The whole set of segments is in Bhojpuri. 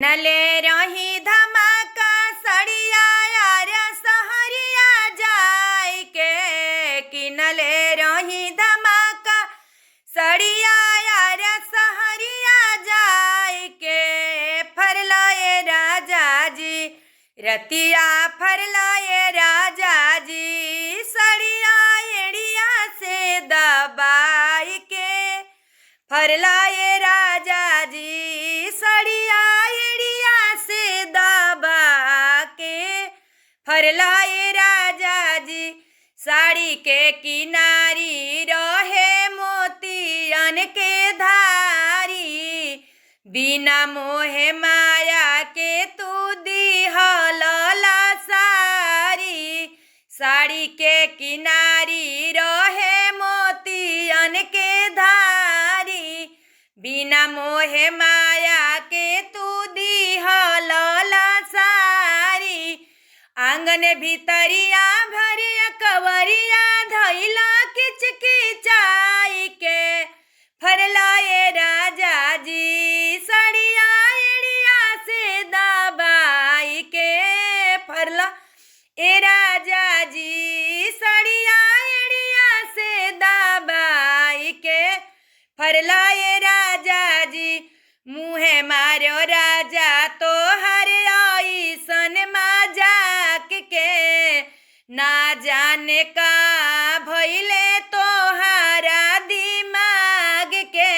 नले रही धमाका सड़िया यार सहरिया जाय के किनले रही धमाका सड़िया यार सहरिया जाय के फरलाए राजा जी रतिया फरलाए राजा जी सड़िया एड़िया से दबाई के फरलाए राजा जी सड़िया एड़िया से दबा के फरलाए राजा जी साड़ी के किनारी रहे मोतियन के धारी बिना मोहे माया के तू दिहलला सारी साड़ी के किनारी रहे मोतियन के धारी बिना मोहे माया के तू दिहलला सारी आंगन भीतरिया भरिया कवरिया धैला किचकिचाई के फरलाए राजा जी सड़िया एड़िया से दबाई के फरला ए राजा जी सड़िया एड़िया से दबाई के फरलाए राजा जी मुहे मारो राजा तो हर ऐसन मजाक के ना जाने का भइले तोहारा दिमाग के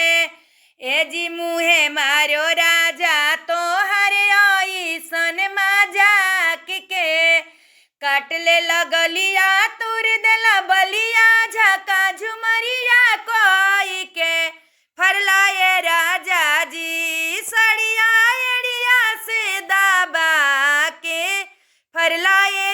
ए जी मुहे मारो राजा तोहर ऐसन मजाक के काटले लगलिया तुर देला बलिया झका झुमरिया कोई के फरलाए राजा जी सड़िया एड़िया से दबा के फरलाए